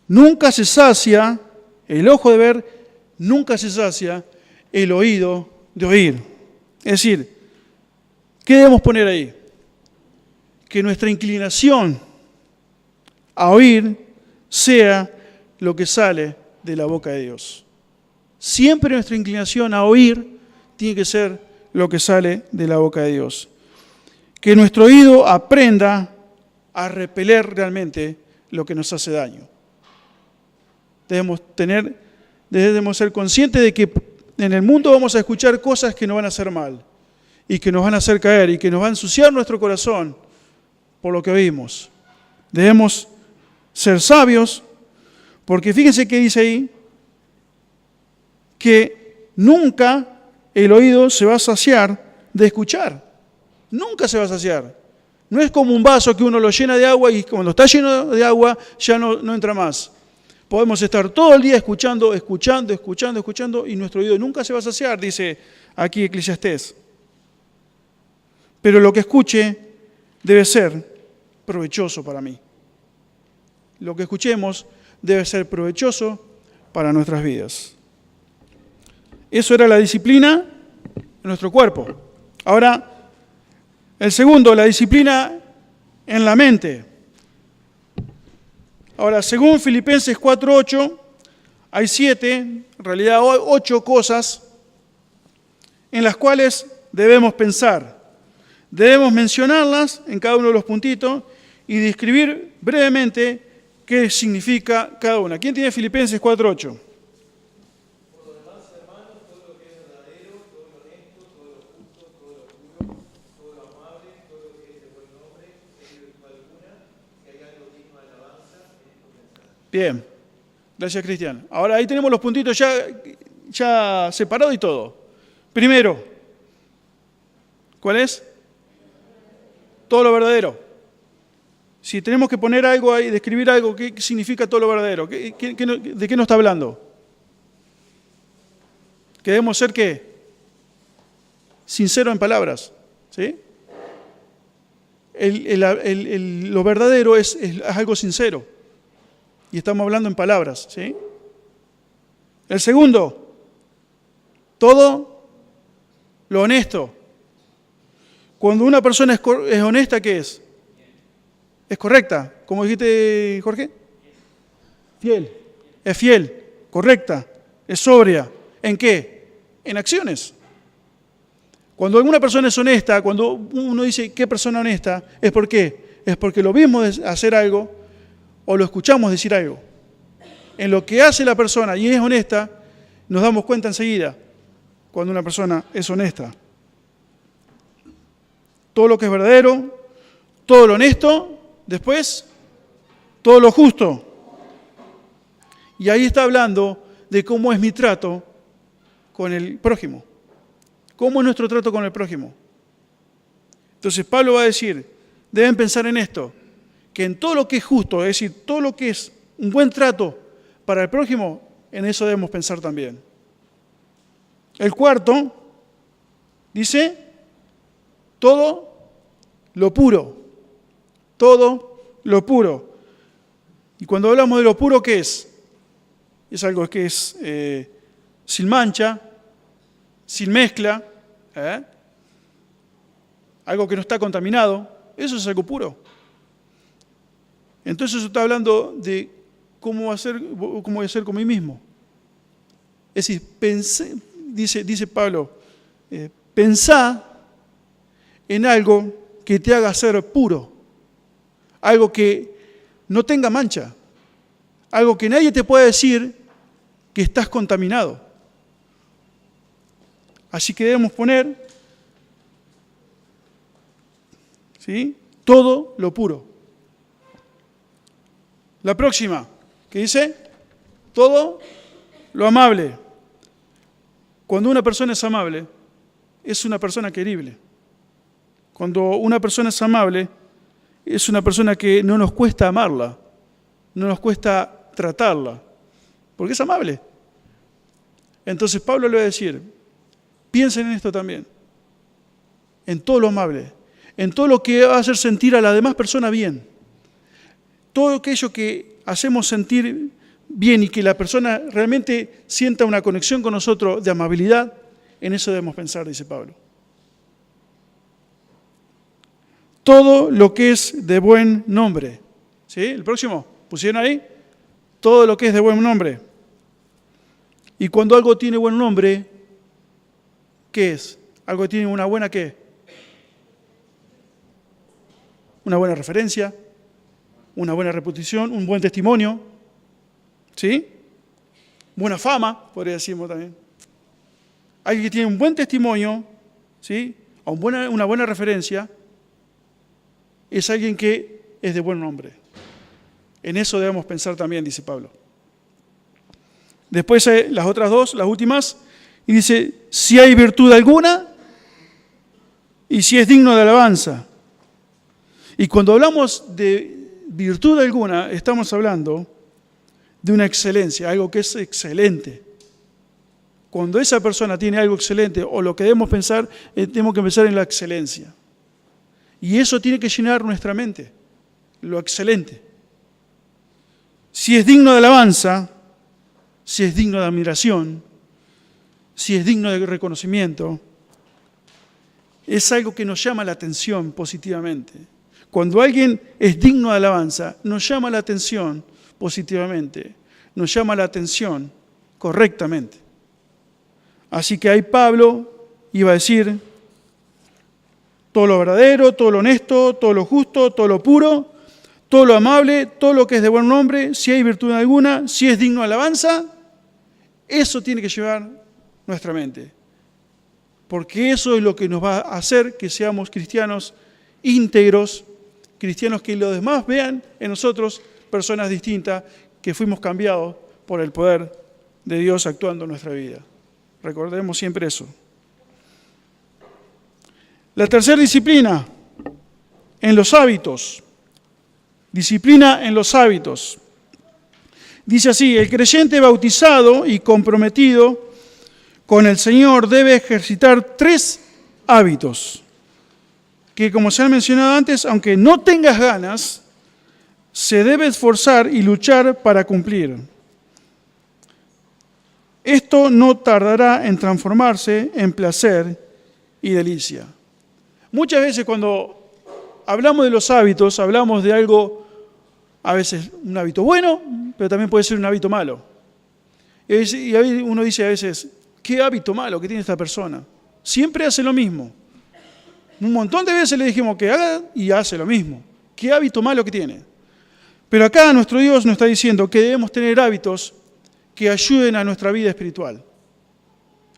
Speaker 1: Nunca se sacia el ojo de ver, nunca se sacia el oído de oír. Es decir, ¿qué debemos poner ahí? Que nuestra inclinación a oír sea lo que sale de la boca de Dios. Siempre nuestra inclinación a oír tiene que ser lo que sale de la boca de Dios. Que nuestro oído aprenda a repeler realmente lo que nos hace daño. Debemos ser conscientes de que en el mundo vamos a escuchar cosas que nos van a hacer mal y que nos van a hacer caer y que nos van a ensuciar nuestro corazón por lo que oímos. Debemos ser sabios, porque fíjense que dice ahí que nunca el oído se va a saciar de escuchar. Nunca se va a saciar. No es como un vaso que uno lo llena de agua y cuando está lleno de agua ya no entra más. Podemos estar todo el día escuchando y nuestro oído nunca se va a saciar, dice aquí Eclesiastés. Pero lo que escuche debe ser provechoso para mí. Lo que escuchemos debe ser provechoso para nuestras vidas. Eso era la disciplina en nuestro cuerpo. Ahora, el segundo, la disciplina en la mente. Ahora, según Filipenses 4:8, hay 7, en realidad 8 cosas en las cuales debemos pensar. Debemos mencionarlas en cada uno de los puntitos y describir brevemente qué significa cada una. ¿Quién tiene Filipenses 4:8? Bien, gracias Cristian. Ahora ahí tenemos los puntitos ya separados y todo. Primero, ¿cuál es? Todo lo verdadero. Si tenemos que poner algo ahí, describir algo, ¿qué significa todo lo verdadero? ¿De qué nos está hablando? Que debemos ser, ¿qué? Sinceros en palabras, ¿sí? Lo verdadero es algo sincero. Y estamos hablando en palabras, ¿sí? El segundo, todo lo honesto. Cuando una persona es honesta, ¿qué es? Es correcta. ¿Cómo dijiste, Jorge? Fiel. Es fiel, correcta, es sobria. ¿En qué? En acciones. Cuando alguna persona es honesta, cuando uno dice qué persona honesta, ¿es por qué? Es porque lo vimos hacer algo o lo escuchamos decir algo. En lo que hace la persona y es honesta, nos damos cuenta enseguida cuando una persona es honesta. Todo lo que es verdadero, todo lo honesto, después, todo lo justo. Y ahí está hablando de cómo es mi trato con el prójimo. ¿Cómo es nuestro trato con el prójimo? Entonces Pablo va a decir, deben pensar en esto, que en todo lo que es justo, es decir, todo lo que es un buen trato para el prójimo, en eso debemos pensar también. El cuarto dice, todo lo puro. Todo lo puro. Y cuando hablamos de lo puro, ¿qué es? Es algo que es sin mancha, sin mezcla, algo que no está contaminado. Eso es algo puro. Entonces eso está hablando de cómo voy a ser con mí mismo. Es decir, dice Pablo, pensá en algo que te haga ser puro, algo que no tenga mancha, algo que nadie te pueda decir que estás contaminado. Así que debemos poner, ¿sí?, todo lo puro. La próxima, ¿qué dice? Todo lo amable. Cuando una persona es amable, es una persona querible. Cuando una persona es amable, es una persona que no nos cuesta amarla, no nos cuesta tratarla, porque es amable. Entonces Pablo le va a decir, piensen en esto también, en todo lo amable, en todo lo que va a hacer sentir a la demás persona bien. Todo aquello que hacemos sentir bien y que la persona realmente sienta una conexión con nosotros de amabilidad, en eso debemos pensar, dice Pablo. Todo lo que es de buen nombre. ¿Sí? El próximo, ¿pusieron ahí? Todo lo que es de buen nombre. Y cuando algo tiene buen nombre, ¿qué es? Algo tiene una buena ¿qué? Una buena referencia, una buena reputación, un buen testimonio, ¿sí? Buena fama, podría decirlo también. Alguien que tiene un buen testimonio, ¿sí?, una buena referencia, es alguien que es de buen nombre. En eso debemos pensar también, dice Pablo. Después las otras dos, las últimas, y dice, si hay virtud alguna y si es digno de alabanza. Y cuando hablamos de virtud alguna, estamos hablando de una excelencia, algo que es excelente. Cuando esa persona tiene algo excelente, o lo que debemos pensar, tenemos que pensar en la excelencia. Y eso tiene que llenar nuestra mente, lo excelente. Si es digno de alabanza, si es digno de admiración, si es digno de reconocimiento, es algo que nos llama la atención positivamente. Cuando alguien es digno de alabanza, nos llama la atención positivamente, nos llama la atención correctamente. Así que ahí Pablo iba a decir todo lo verdadero, todo lo honesto, todo lo justo, todo lo puro, todo lo amable, todo lo que es de buen nombre, si hay virtud alguna, si es digno de alabanza, eso tiene que llevar nuestra mente. Porque eso es lo que nos va a hacer que seamos cristianos íntegros, cristianos que los demás vean en nosotros personas distintas, que fuimos cambiados por el poder de Dios actuando en nuestra vida. Recordemos siempre eso. La tercera disciplina, en los hábitos. Disciplina en los hábitos. Dice así, el creyente bautizado y comprometido con el Señor debe ejercitar 3 hábitos, que como se ha mencionado antes, aunque no tengas ganas, se debe esforzar y luchar para cumplir. Esto no tardará en transformarse en placer y delicia. Muchas veces cuando hablamos de los hábitos, hablamos de algo, a veces un hábito bueno, pero también puede ser un hábito malo. Y uno dice a veces, ¿qué hábito malo que tiene esta persona? Siempre hace lo mismo. Un montón de veces le dijimos que haga y hace lo mismo. ¿Qué hábito malo que tiene? Pero acá nuestro Dios nos está diciendo que debemos tener hábitos que ayuden a nuestra vida espiritual,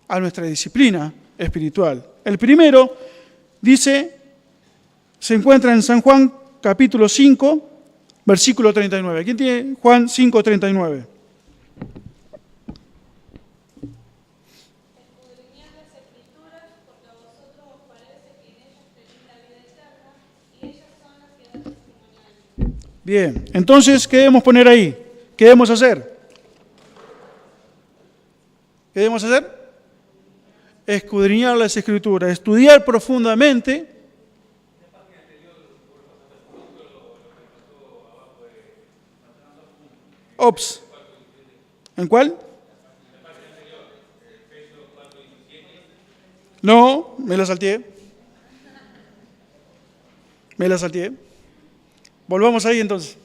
Speaker 1: a nuestra disciplina espiritual. El primero dice, se encuentra en San Juan capítulo 5, versículo 39. ¿Quién tiene Juan 5, 39?
Speaker 4: Escudriñad las Escrituras, porque a vosotros os parece que en ellas tenéis la vida eterna, y ellas son las que dan testimonio de mí.
Speaker 1: Bien, entonces, ¿qué debemos poner ahí? ¿Qué debemos hacer? ¿Qué debemos hacer? Escudriñar las Escrituras, estudiar profundamente. Ops. ¿En cuál? No, me la salteé. Volvamos ahí entonces.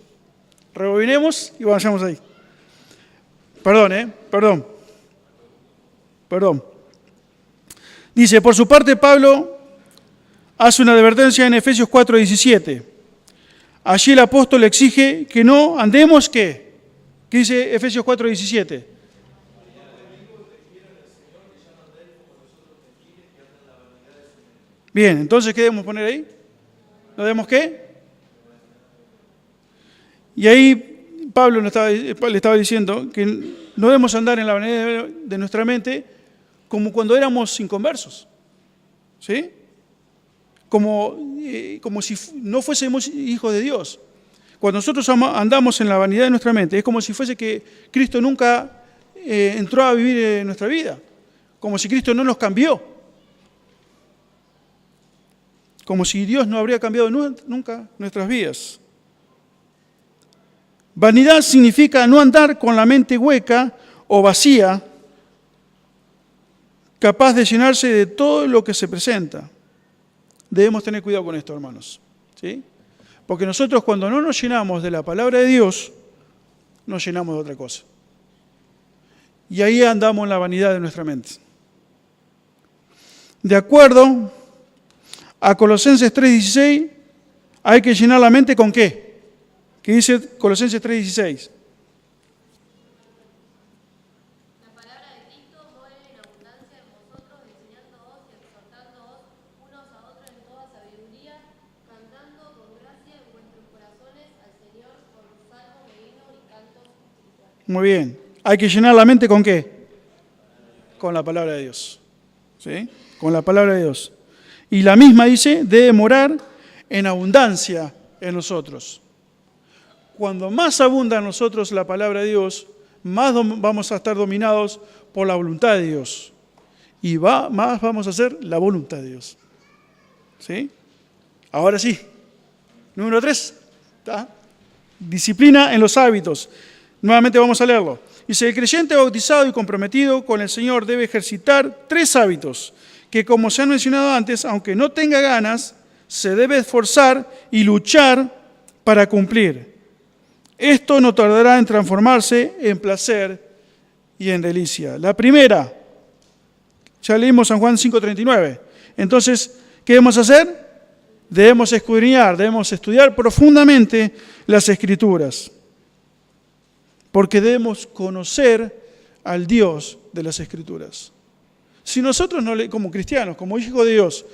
Speaker 1: Rebobinemos y vayamos ahí. Perdón. Dice, por su parte Pablo hace una advertencia en Efesios 4:17. Allí el apóstol exige que no andemos, ¿qué? ¿Qué dice Efesios 4:17? Bien, entonces, ¿qué debemos poner ahí? ¿No debemos qué? Y ahí Pablo le estaba diciendo que no debemos andar en la vanidad de nuestra mente como cuando éramos inconversos, ¿sí? Como si no fuésemos hijos de Dios. Cuando nosotros andamos en la vanidad de nuestra mente, es como si fuese que Cristo nunca entró a vivir en nuestra vida, como si Cristo no nos cambió, como si Dios no habría cambiado nunca nuestras vidas. Vanidad significa no andar con la mente hueca o vacía, capaz de llenarse de todo lo que se presenta. Debemos tener cuidado con esto, hermanos, ¿sí? Porque nosotros cuando no nos llenamos de la palabra de Dios, nos llenamos de otra cosa. Y ahí andamos en la vanidad de nuestra mente. De acuerdo a Colosenses 3:16, hay que llenar la mente ¿con qué? ¿Qué dice Colosenses 3:16?
Speaker 4: La palabra de Cristo more en abundancia en vosotros, enseñándoos y exhortándoos unos a otros en toda sabiduría, cantando con gracia
Speaker 1: Muy bien. Hay que llenar la mente ¿con qué? Con la palabra de Dios. ¿Sí? Con la palabra de Dios. Y la misma dice, debe morar en abundancia en nosotros. Cuando más abunda en nosotros la palabra de Dios, más vamos a estar dominados por la voluntad de Dios. Y más vamos a hacer la voluntad de Dios. ¿Sí? Ahora sí. Número 3. ¿Está? Disciplina en los hábitos. Nuevamente vamos a leerlo. Dice, el creyente bautizado y comprometido con el Señor debe ejercitar 3 hábitos que, como se han mencionado antes, aunque no tenga ganas, se debe esforzar y luchar para cumplir. Esto no tardará en transformarse en placer y en delicia. La primera, ya leímos San Juan 5:39. Entonces, ¿qué debemos hacer? Debemos escudriñar, debemos estudiar profundamente las Escrituras. Porque debemos conocer al Dios de las Escrituras. Si nosotros, como cristianos, como hijos de Dios,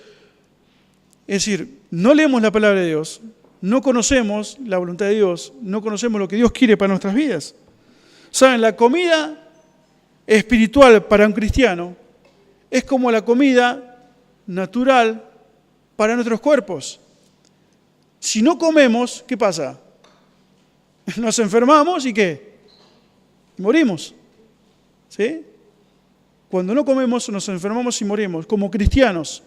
Speaker 1: es decir, no leemos la palabra de Dios, no conocemos la voluntad de Dios, no conocemos lo que Dios quiere para nuestras vidas. ¿Saben? La comida espiritual para un cristiano es como la comida natural para nuestros cuerpos. Si no comemos, ¿qué pasa? Nos enfermamos y ¿qué? Morimos. ¿Sí? Cuando no comemos, nos enfermamos y morimos. Como cristianos,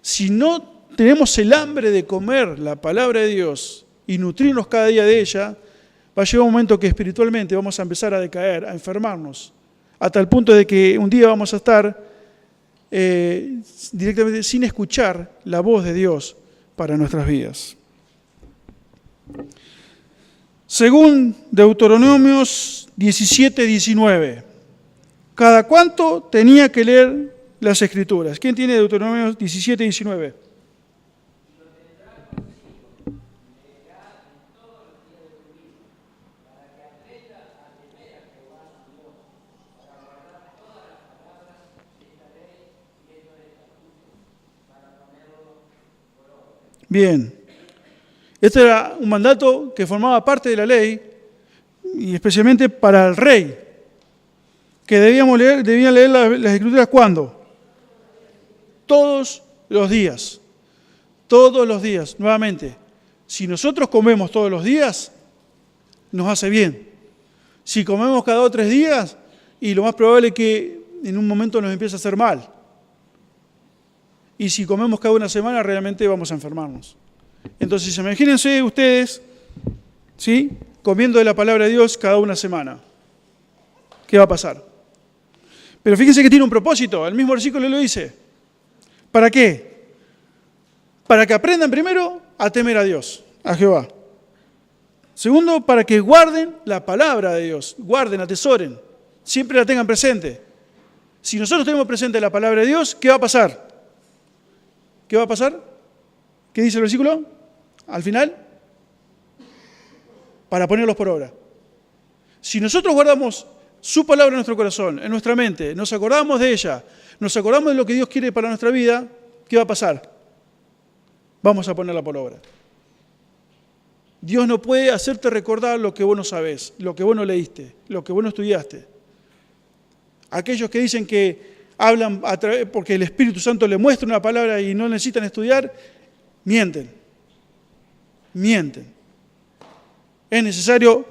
Speaker 1: si no tenemos el hambre de comer la palabra de Dios y nutrirnos cada día de ella, va a llegar un momento que espiritualmente vamos a empezar a decaer, a enfermarnos, a tal punto de que un día vamos a estar directamente sin escuchar la voz de Dios para nuestras vidas. Según Deuteronomios 17:19, ¿cada cuánto tenía que leer las Escrituras? ¿Quién tiene Deuteronomios 17:19? Bien, este era un mandato que formaba parte de la ley y especialmente para el rey, que debían leer las Escrituras ¿cuándo? Todos los días. Todos los días. Nuevamente, si nosotros comemos todos los días, nos hace bien. Si comemos cada 2 o 3 días, y lo más probable es que en un momento nos empiece a hacer mal. Y si comemos cada 1 semana, realmente vamos a enfermarnos. Entonces, imagínense ustedes, ¿sí?, comiendo de la palabra de Dios cada 1 semana. ¿Qué va a pasar? Pero fíjense que tiene un propósito. El mismo versículo lo dice. ¿Para qué? Para que aprendan primero a temer a Dios, a Jehová. Segundo, para que guarden la palabra de Dios. Guarden, atesoren. Siempre la tengan presente. Si nosotros tenemos presente la palabra de Dios, ¿qué va a pasar? ¿Qué va a pasar? ¿Qué dice el versículo? Al final, para ponerlos por obra. Si nosotros guardamos su palabra en nuestro corazón, en nuestra mente, nos acordamos de ella, nos acordamos de lo que Dios quiere para nuestra vida, ¿qué va a pasar? Vamos a ponerla por obra. Dios no puede hacerte recordar lo que vos no sabés, lo que vos no leíste, lo que vos no estudiaste. Aquellos que dicen que hablan porque el Espíritu Santo le muestra una palabra y no necesitan estudiar, mienten. Mienten. Es necesario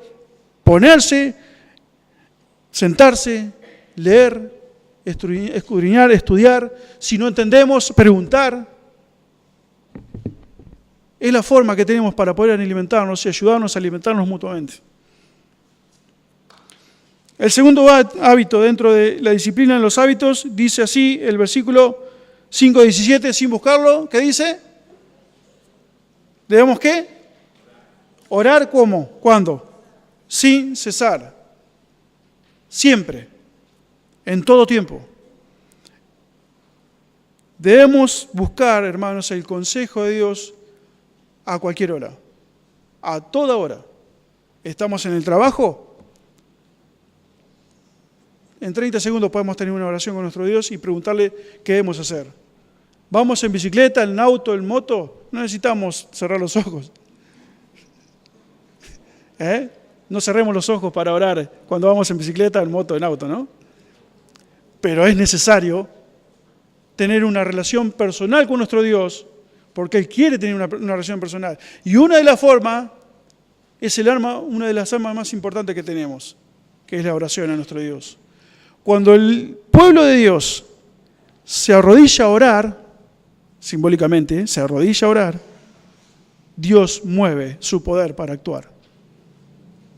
Speaker 1: ponerse, sentarse, leer, escudriñar, estudiar. Si no entendemos, preguntar. Es la forma que tenemos para poder alimentarnos y ayudarnos a alimentarnos mutuamente. El segundo hábito dentro de la disciplina en los hábitos, dice así el versículo 5:17, sin buscarlo, ¿qué dice? ¿Debemos qué? Orar ¿cómo? ¿Cuándo? Sin cesar. Siempre. En todo tiempo. Debemos buscar, hermanos, el consejo de Dios a cualquier hora. A toda hora. ¿Estamos en el trabajo? En 30 segundos podemos tener una oración con nuestro Dios y preguntarle qué debemos hacer. ¿Vamos en bicicleta, en auto, en moto? No necesitamos cerrar los ojos. no cerremos los ojos para orar cuando vamos en bicicleta, en moto, en auto, ¿no? Pero es necesario tener una relación personal con nuestro Dios, porque Él quiere tener una relación personal. Y una de las formas es una de las armas más importantes que tenemos, que es la oración a nuestro Dios. Cuando el pueblo de Dios se arrodilla a orar, simbólicamente, se arrodilla a orar, Dios mueve su poder para actuar.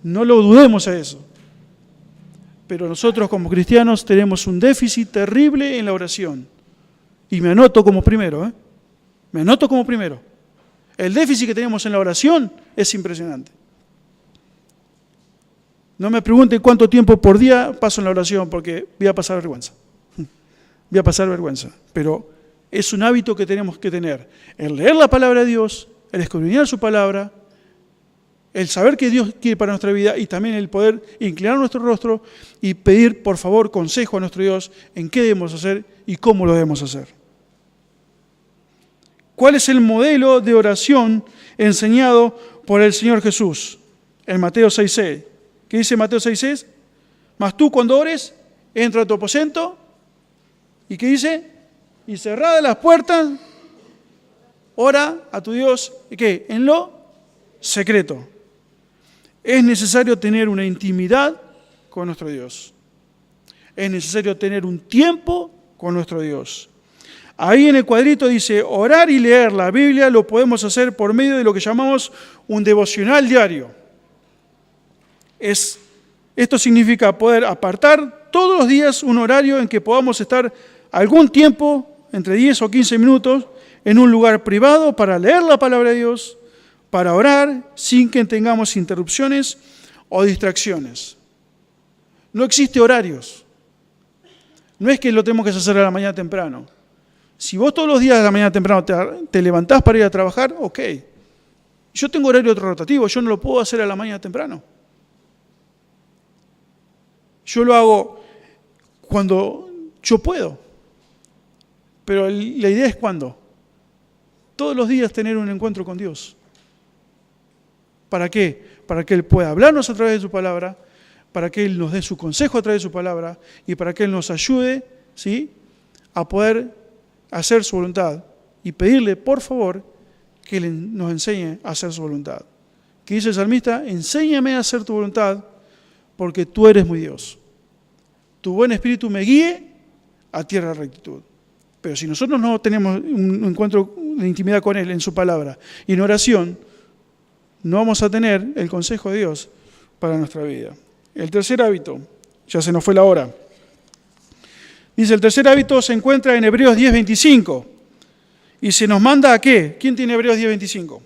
Speaker 1: No lo dudemos a eso. Pero nosotros como cristianos tenemos un déficit terrible en la oración. Y me anoto como primero, Me anoto como primero. El déficit que tenemos en la oración es impresionante. No me pregunten cuánto tiempo por día paso en la oración, porque voy a pasar vergüenza. Voy a pasar vergüenza. Pero es un hábito que tenemos que tener. El leer la palabra de Dios, el escudriñar su palabra, el saber que Dios quiere para nuestra vida y también el poder inclinar nuestro rostro y pedir, por favor, consejo a nuestro Dios en qué debemos hacer y cómo lo debemos hacer. ¿Cuál es el modelo de oración enseñado por el Señor Jesús? En Mateo 6:6. ¿Qué dice Mateo 6:6? Mas tú cuando ores, entra a tu aposento. ¿Y qué dice? Y cerradas las puertas, ora a tu Dios. ¿Y qué? En lo secreto. Es necesario tener una intimidad con nuestro Dios. Es necesario tener un tiempo con nuestro Dios. Ahí en el cuadrito dice, orar y leer la Biblia lo podemos hacer por medio de lo que llamamos un devocional diario. Esto significa poder apartar todos los días un horario en que podamos estar algún tiempo, entre 10 o 15 minutos, en un lugar privado para leer la palabra de Dios, para orar sin que tengamos interrupciones o distracciones. No existe horarios. No es que lo tenemos que hacer a la mañana temprano. Si vos todos los días a la mañana temprano te levantás para ir a trabajar, ok. Yo tengo horario rotativo, yo no lo puedo hacer a la mañana temprano. Yo lo hago cuando yo puedo. Pero la idea es cuándo. Todos los días tener un encuentro con Dios. ¿Para qué? Para que Él pueda hablarnos a través de su palabra, para que Él nos dé su consejo a través de su palabra y para que Él nos ayude, ¿sí?, a poder hacer su voluntad y pedirle, por favor, que Él nos enseñe a hacer su voluntad. ¿Qué dice el salmista? Enséñame a hacer tu voluntad porque tú eres mi Dios. Tu buen espíritu me guíe a tierra de rectitud. Pero si nosotros no tenemos un encuentro de intimidad con Él en su palabra y en oración, no vamos a tener el consejo de Dios para nuestra vida. El tercer hábito, ya se nos fue la hora. Dice, el tercer hábito se encuentra en Hebreos 10:25. Y se nos manda ¿a qué? ¿Quién tiene Hebreos 10:25?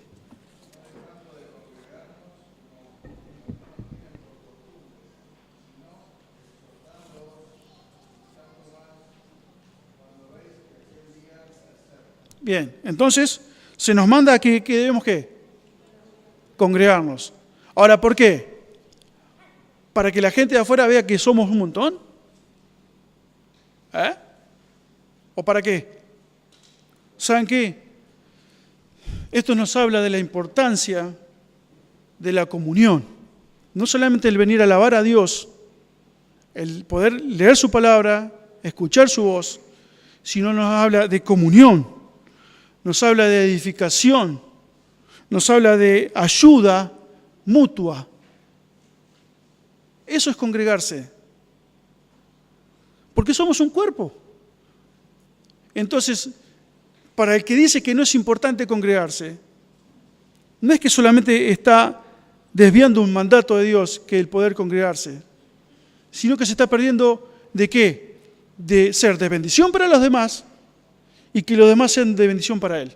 Speaker 1: Bien, entonces se nos manda a que debemos ¿qué? Congregarnos. Ahora, ¿por qué? ¿Para que la gente de afuera vea que somos un montón? ¿O para qué? ¿Saben qué? Esto nos habla de la importancia de la comunión. No solamente el venir a alabar a Dios, el poder leer su palabra, escuchar su voz, sino nos habla de comunión, nos habla de edificación, nos habla de ayuda mutua. Eso es congregarse. Porque somos un cuerpo. Entonces, para el que dice que no es importante congregarse, no es que solamente está desviando un mandato de Dios, que el poder congregarse, sino que se está perdiendo ¿de qué? De ser de bendición para los demás y que los demás sean de bendición para Él.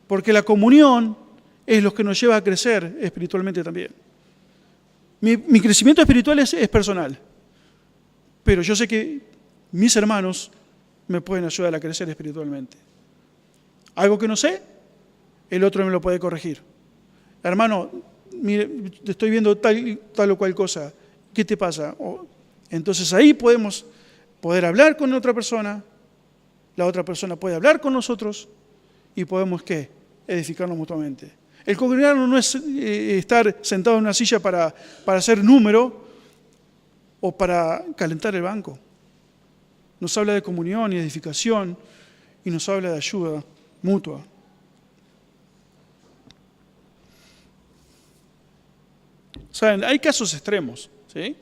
Speaker 1: Porque la comunión es lo que nos lleva a crecer espiritualmente también. Mi crecimiento espiritual es personal. Pero yo sé que mis hermanos me pueden ayudar a crecer espiritualmente. Algo que no sé, el otro me lo puede corregir. Hermano, mire, te estoy viendo tal o cual cosa. ¿Qué te pasa? Entonces ahí podemos poder hablar con otra persona, la otra persona puede hablar con nosotros y podemos ¿qué? Edificarnos mutuamente. El congregarnos no es estar sentado en una silla para hacer número o para calentar el banco. Nos habla de comunión y edificación y nos habla de ayuda mutua. Saben, hay casos extremos, ¿sí?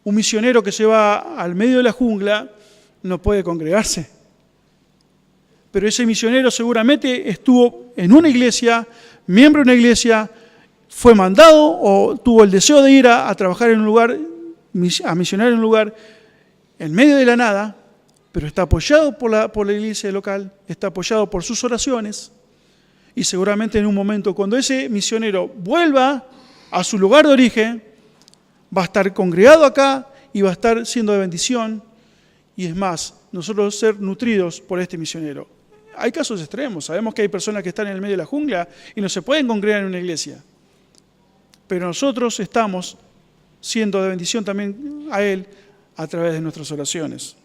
Speaker 1: Un misionero que se va al medio de la jungla no puede congregarse. Pero ese misionero seguramente estuvo en una iglesia, miembro de una iglesia, fue mandado o tuvo el deseo de ir a trabajar en un lugar, a misionar en un lugar en medio de la nada, pero está apoyado por la iglesia local, está apoyado por sus oraciones, y seguramente en un momento cuando ese misionero vuelva a su lugar de origen, va a estar congregado acá y va a estar siendo de bendición, y es más, nosotros ser nutridos por este misionero. Hay casos extremos, sabemos que hay personas que están en el medio de la jungla y no se pueden congregar en una iglesia, pero nosotros estamos siendo de bendición también a él a través de nuestras oraciones.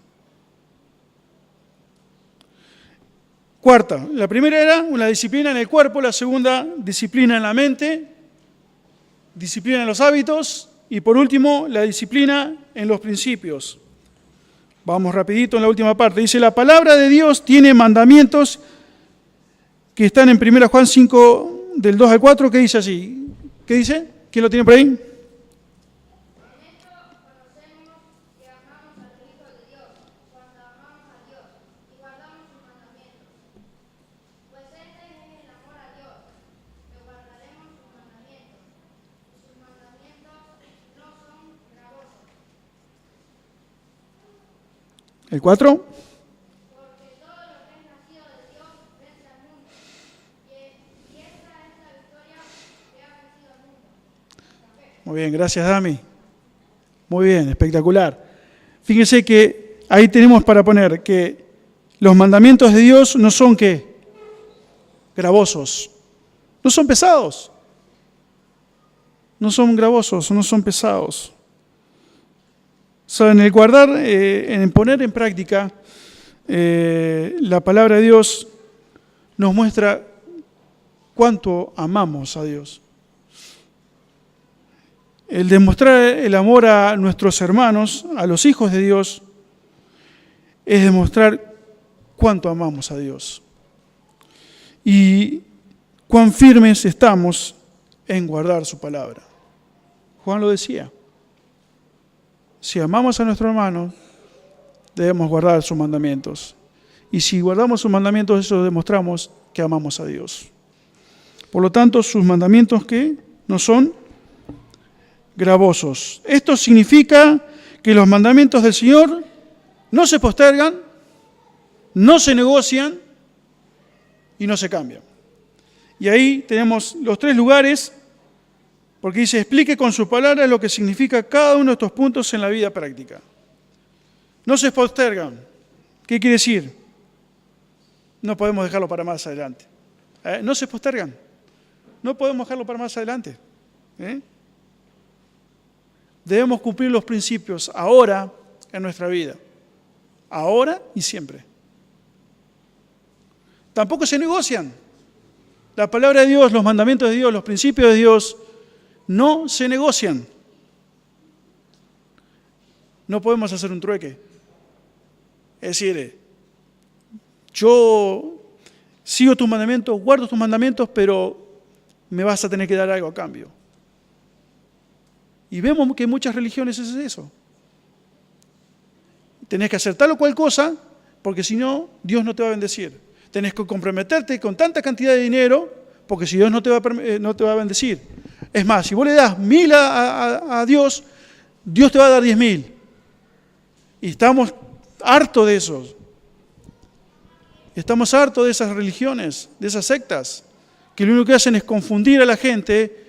Speaker 1: Cuarta, la primera era una disciplina en el cuerpo, la segunda, disciplina en la mente, disciplina en los hábitos y por último, la disciplina en los principios. Vamos rapidito en la última parte. Dice, la palabra de Dios tiene mandamientos que están en 1 Juan 5, del 2 al 4, que dice así. ¿Qué dice? ¿Quién lo tiene por ahí? ¿El 4? Muy bien, gracias Dami. Muy bien, espectacular. Fíjense que ahí tenemos para poner que los mandamientos de Dios no son ¿qué? Gravosos. No son pesados. No son gravosos, no son pesados. Saben, el guardar, en poner en práctica la palabra de Dios nos muestra cuánto amamos a Dios. El demostrar el amor a nuestros hermanos, a los hijos de Dios, es demostrar cuánto amamos a Dios. Y cuán firmes estamos en guardar su palabra. Juan lo decía. Si amamos a nuestro hermano, debemos guardar sus mandamientos. Y si guardamos sus mandamientos, eso demostramos que amamos a Dios. Por lo tanto, sus mandamientos que no son gravosos. Esto significa que los mandamientos del Señor no se postergan, no se negocian y no se cambian. Y ahí tenemos los 3 lugares, porque dice, explique con sus palabras lo que significa cada uno de estos puntos en la vida práctica. No se postergan. ¿Qué quiere decir? No podemos dejarlo para más adelante. No se postergan. No podemos dejarlo para más adelante. Debemos cumplir los principios ahora en nuestra vida. Ahora y siempre. Tampoco se negocian. La palabra de Dios, los mandamientos de Dios, los principios de Dios, no se negocian. No podemos hacer un trueque. Es decir, yo sigo tus mandamientos, guardo tus mandamientos, pero me vas a tener que dar algo a cambio. Y vemos que en muchas religiones es eso. Tenés que hacer tal o cual cosa, porque si no, Dios no te va a bendecir. Tenés que comprometerte con tanta cantidad de dinero, porque si Dios no te va a bendecir. Es más, si vos le das 1.000 a Dios, Dios te va a dar 10.000. Y estamos hartos de eso. Estamos hartos de esas religiones, de esas sectas, que lo único que hacen es confundir a la gente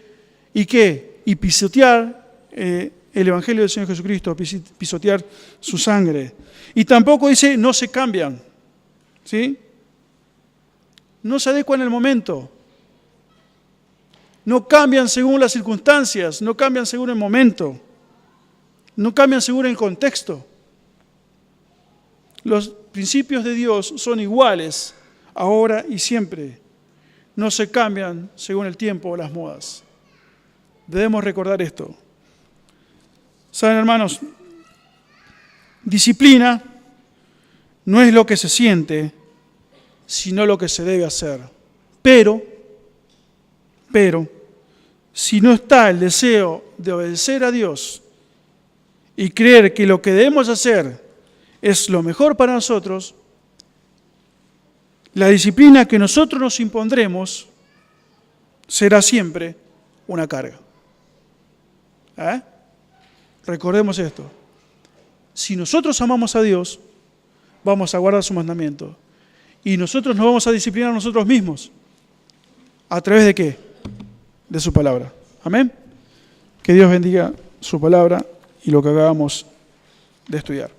Speaker 1: y ¿qué? Y pisotear el Evangelio del Señor Jesucristo, pisotear su sangre. Y tampoco dice, no se cambian. ¿Sí? No se adecuan al momento. No cambian según las circunstancias, no cambian según el momento, no cambian según el contexto. Los principios de Dios son iguales ahora y siempre. no se cambian según el tiempo o las modas. Debemos recordar esto. ¿Saben, hermanos? Disciplina no es lo que se siente, sino lo que se debe hacer. Pero, si no está el deseo de obedecer a Dios y creer que lo que debemos hacer es lo mejor para nosotros, la disciplina que nosotros nos impondremos será siempre una carga. Recordemos esto. Si nosotros amamos a Dios, vamos a guardar su mandamiento. Y nosotros nos vamos a disciplinar a nosotros mismos. ¿A través de qué? De su palabra. Amén. Que Dios bendiga su palabra y lo que acabamos de estudiar.